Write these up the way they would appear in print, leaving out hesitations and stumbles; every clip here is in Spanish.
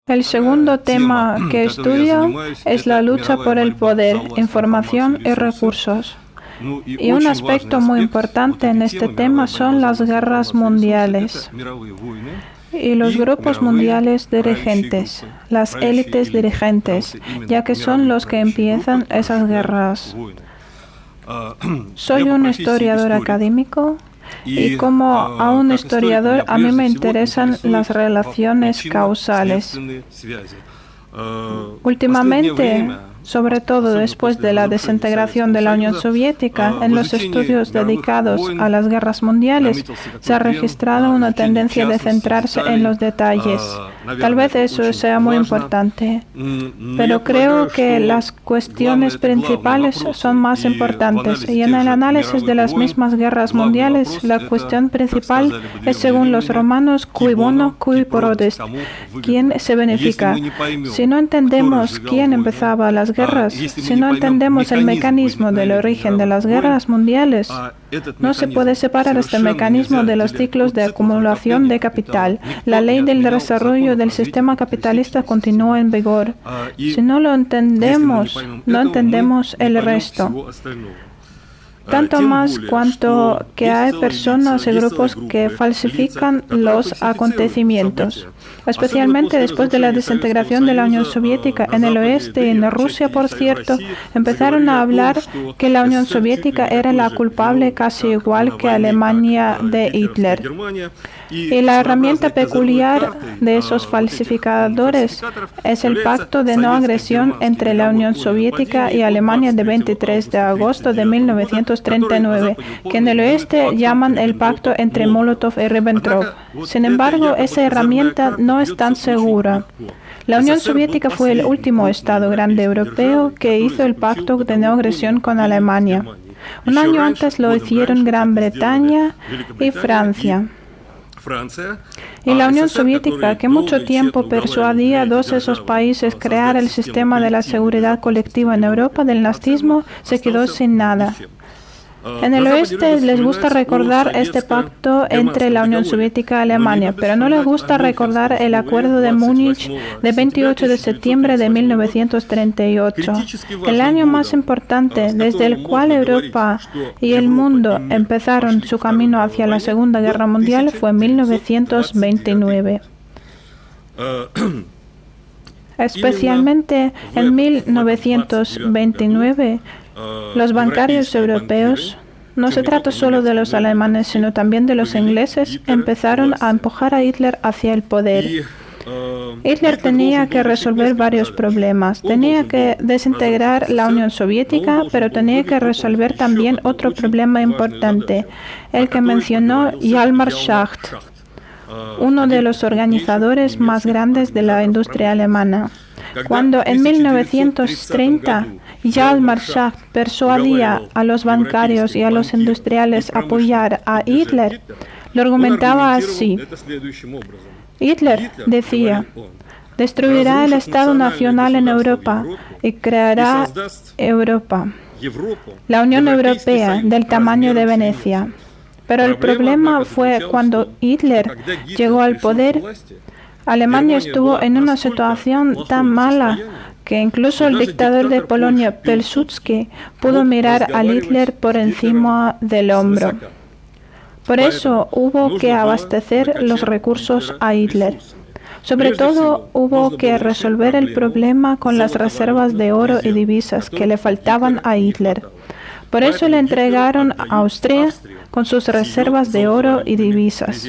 El segundo tema que estudio es la lucha por el poder, información y recursos. Y un aspecto muy importante en este tema son las guerras mundiales y los grupos mundiales dirigentes, las élites dirigentes, ya que son los que empiezan esas guerras. Soy un historiador académico y como a un historiador a mí me interesan las relaciones causales. Últimamente, sobre todo después de la desintegración de la Unión Soviética, en los estudios dedicados a las guerras mundiales, se ha registrado una tendencia de centrarse en los detalles. Tal vez eso sea muy importante, pero creo que las cuestiones principales son más importantes. Y en el análisis de las mismas guerras mundiales, la cuestión principal es, según los romanos, cui bono, cui prodest, quién se beneficia. Si no entendemos quién empezaba las guerras, si no entendemos el mecanismo del origen de las guerras mundiales, no se puede separar este mecanismo de los ciclos de acumulación de capital. La ley del desarrollo del sistema capitalista continúa en vigor. Si no lo entendemos, no entendemos el resto. Tanto más cuanto que hay personas y grupos que falsifican los acontecimientos, especialmente después de la desintegración de la Unión Soviética. En el oeste y en Rusia, por cierto, empezaron a hablar que la Unión Soviética era la culpable casi igual que Alemania de Hitler. Y la herramienta peculiar de esos falsificadores es el pacto de no agresión entre la Unión Soviética y Alemania de 23 de agosto de 1939, que en el oeste llaman el pacto entre Molotov y Ribbentrop. Sin embargo, esa herramienta no es tan segura. La Unión Soviética fue el último Estado grande europeo que hizo el pacto de no agresión con Alemania. Un año antes lo hicieron Gran Bretaña y Francia. Y la Unión Soviética, que mucho tiempo persuadía a esos países crear el sistema de la seguridad colectiva en Europa del nazismo, se quedó sin nada. En el oeste les gusta recordar este pacto entre la Unión Soviética y Alemania, pero no les gusta recordar el Acuerdo de Múnich de 28 de septiembre de 1938. El año más importante desde el cual Europa y el mundo empezaron su camino hacia la Segunda Guerra Mundial fue 1929. Especialmente en 1929, los bancarios europeos, no se trata solo de los alemanes, sino también de los ingleses, empezaron a empujar a Hitler hacia el poder. Hitler tenía que resolver varios problemas. Tenía que desintegrar la Unión Soviética, pero tenía que resolver también otro problema importante, el que mencionó Hjalmar Schacht, uno de los organizadores más grandes de la industria alemana. Cuando en 1930 Hjalmar Schacht persuadía a los bancarios y a los industriales a apoyar a Hitler, lo argumentaba así. Hitler decía, destruirá el Estado Nacional en Europa y creará Europa, la Unión Europea del tamaño de Venecia. Pero el problema fue cuando Hitler llegó al poder, Alemania estuvo en una situación tan mala que incluso el dictador de Polonia, Pilsudski, pudo mirar a Hitler por encima del hombro. Por eso hubo que abastecer los recursos a Hitler. Sobre todo, hubo que resolver el problema con las reservas de oro y divisas que le faltaban a Hitler. Por eso le entregaron a Austria con sus reservas de oro y divisas.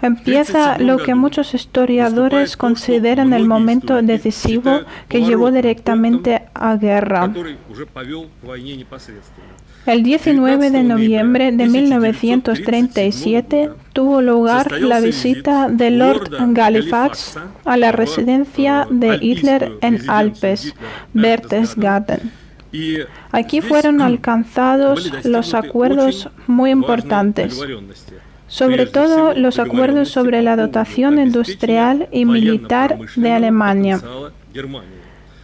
Empieza lo que muchos historiadores consideran el momento decisivo que llevó directamente a guerra. El 19 de noviembre de 1937 tuvo lugar la visita de Lord Galifax a la residencia de Hitler en Alpes, Berchtesgaden. Aquí fueron alcanzados los acuerdos muy importantes, sobre todo los acuerdos sobre la dotación industrial y militar de Alemania.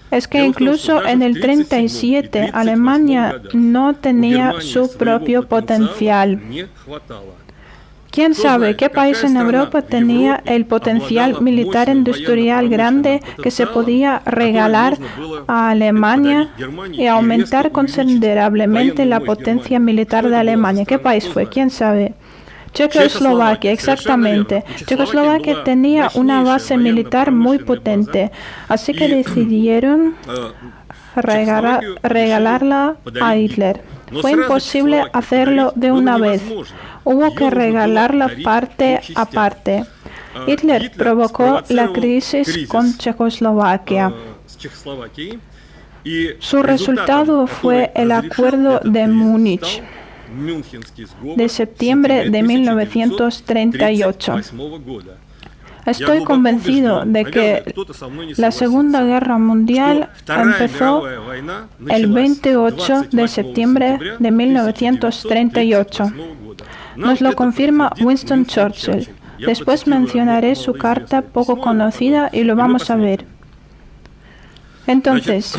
Es que incluso en el 37 Alemania no tenía su propio potencial. ¿Quién sabe qué país en Europa tenía el potencial militar industrial grande que se podía regalar a Alemania y aumentar considerablemente la potencia militar de Alemania? ¿Qué país fue? ¿Quién sabe? Checoslovaquia, exactamente. Checoslovaquia tenía una base militar muy potente, así que decidieron regalarla a Hitler. Fue imposible hacerlo de una vez. Hubo que regalarla parte a parte. Hitler provocó la crisis con Checoslovaquia. Su resultado fue el Acuerdo de Múnich de septiembre de 1938. Estoy convencido de que la Segunda Guerra Mundial empezó el 28 de septiembre de 1938. Nos lo confirma Winston Churchill. Después mencionaré su carta poco conocida y lo vamos a ver. Entonces,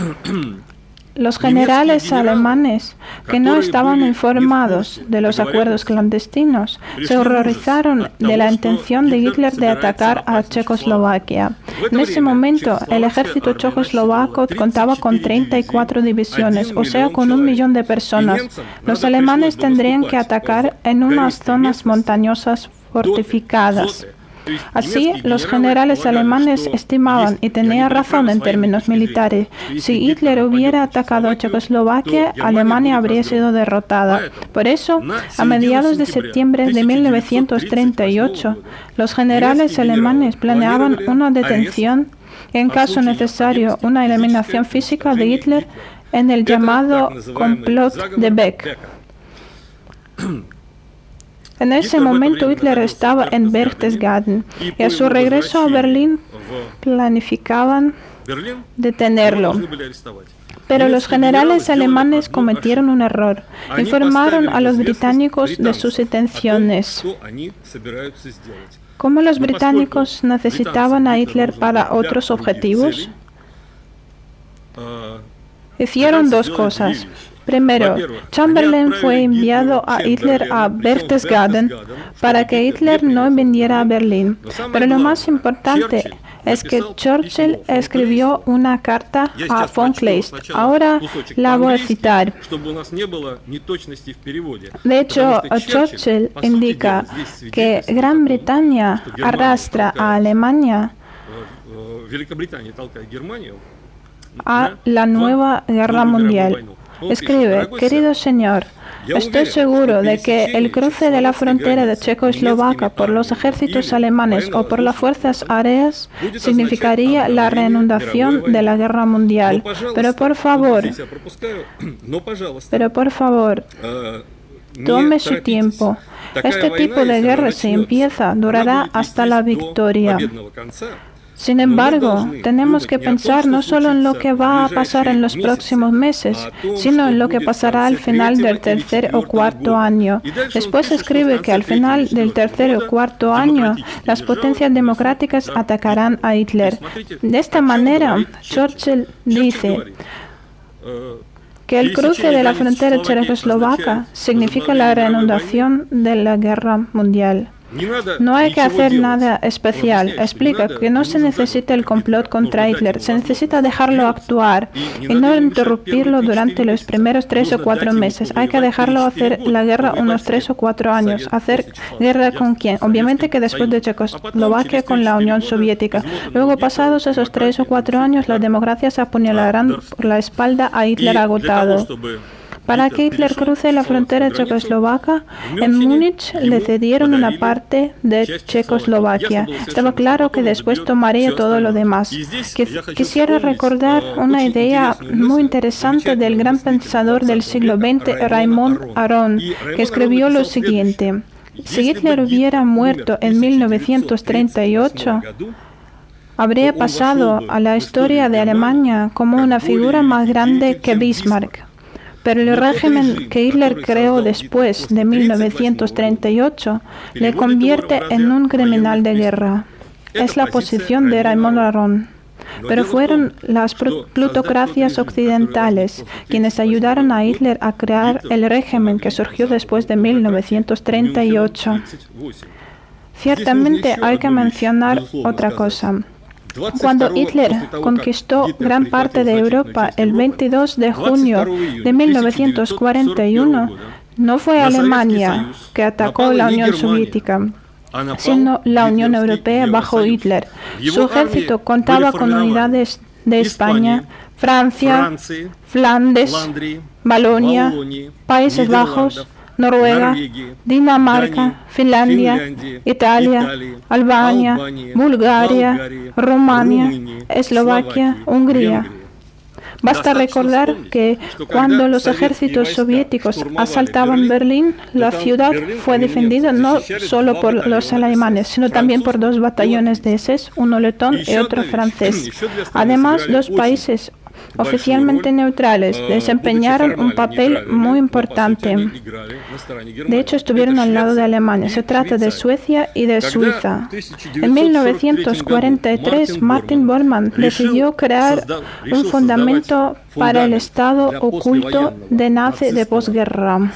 los generales alemanes que no estaban informados de los acuerdos clandestinos se horrorizaron de la intención de Hitler de atacar a Checoslovaquia. En ese momento, el ejército checoslovaco contaba con 34 divisiones, o sea, con 1 millón de personas. Los alemanes tendrían que atacar en unas zonas montañosas fortificadas. Así, los generales alemanes estimaban, y tenía razón en términos militares, si Hitler hubiera atacado a Checoslovaquia, Alemania habría sido derrotada. Por eso, a mediados de septiembre de 1938, los generales alemanes planeaban una detención y, en caso necesario, una eliminación física de Hitler en el llamado complot de Beck. En ese momento Hitler estaba en Berchtesgaden y a su regreso a Berlín planificaban detenerlo. Pero los generales alemanes cometieron un error. Informaron a los británicos de sus intenciones. ¿Cómo los británicos necesitaban a Hitler para otros objetivos? Hicieron dos cosas. Primero, Chamberlain fue enviado a Hitler a Berchtesgaden para que Hitler no viniera a Berlín. Pero lo más importante es que Churchill escribió una carta a von Kleist. Ahora la voy a citar. De hecho, Churchill indica que Gran Bretaña arrastra a Alemania a la nueva guerra mundial. Escribe: querido señor, estoy seguro de que el cruce de la frontera de Checoslovaquia por los ejércitos alemanes o por las fuerzas aéreas significaría la reanudación de la guerra mundial. Pero por favor, tome su tiempo. Este tipo de guerra se empieza, durará hasta la victoria. Sin embargo, tenemos que pensar no solo en lo que va a pasar en los próximos meses, sino en lo que pasará al final del tercer o cuarto año. Después escribe que al final del tercer o cuarto año, las potencias democráticas atacarán a Hitler. De esta manera, Churchill dice que el cruce de la frontera checoslovaca significa la reanudación de la guerra mundial. No hay que hacer nada especial. Explica que no se necesita el complot contra Hitler, se necesita dejarlo actuar y no interrumpirlo durante los primeros 3 o 4 meses. Hay que dejarlo hacer la guerra unos 3 o 4 años. ¿Hacer guerra con quién? Obviamente que después de Checoslovaquia con la Unión Soviética. Luego, pasados esos 3 o 4 años, las democracias apuñalarán por la espalda a Hitler agotado. Para que Hitler cruce la frontera checoslovaca, en Múnich le cedieron una parte de Checoslovaquia. Estaba claro que después tomaría todo lo demás. Quisiera recordar una idea muy interesante del gran pensador del siglo XX, Raymond Aron, que escribió lo siguiente: si Hitler hubiera muerto en 1938, habría pasado a la historia de Alemania como una figura más grande que Bismarck. Pero el régimen que Hitler creó después de 1938 le convierte en un criminal de guerra. Es la posición de Raymond Aron. pero fueron las plutocracias occidentales quienes ayudaron a Hitler a crear el régimen que surgió después de 1938. Ciertamente hay que mencionar otra cosa. Cuando Hitler conquistó gran parte de Europa el 22 de junio de 1941, no fue Alemania que atacó la Unión Soviética, sino la Unión Europea bajo Hitler. Su ejército contaba con unidades de España, Francia, Flandes, Valonia, Países Bajos, Noruega, Dinamarca, Finlandia, Italia, Albania, Bulgaria, Rumania, Eslovaquia, Hungría. Basta recordar que cuando los ejércitos soviéticos asaltaban Berlín, la ciudad fue defendida no solo por los alemanes, sino también por 2 batallones de SS, uno letón y otro francés. Además, 2 países oficialmente neutrales desempeñaron un papel muy importante. De hecho, estuvieron al lado de Alemania. Se trata de Suecia y de Suiza. En 1943, Martin Bormann decidió crear un fundamento para el Estado oculto de nazi de posguerra.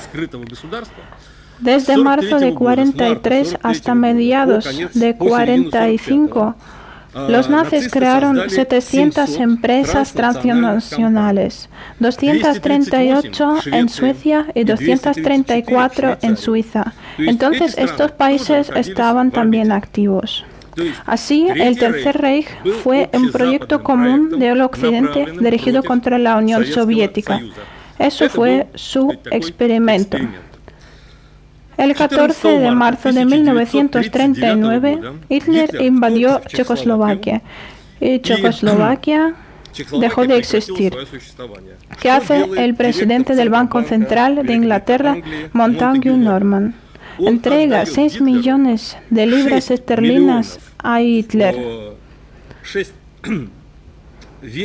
Desde marzo de 43 hasta mediados de 45, los nazis crearon 700 empresas transnacionales, 238 en Suecia y 234 en Suiza. Entonces, estos países estaban también activos. Así, el Tercer Reich fue un proyecto común del Occidente dirigido contra la Unión Soviética. Eso fue su experimento. El 14 de marzo de 1939, Hitler invadió Checoslovaquia y Checoslovaquia dejó de existir. ¿Qué hace el presidente del Banco Central de Inglaterra, Montagu Norman? Entrega 6 millones de libras esterlinas a Hitler.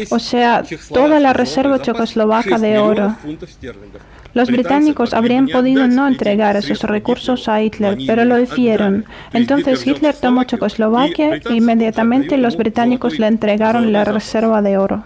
O sea, toda la reserva checoslovaca de oro. Los británicos habrían podido no entregar esos recursos a Hitler, pero lo hicieron. Entonces Hitler tomó Checoslovaquia e inmediatamente los británicos le entregaron la reserva de oro.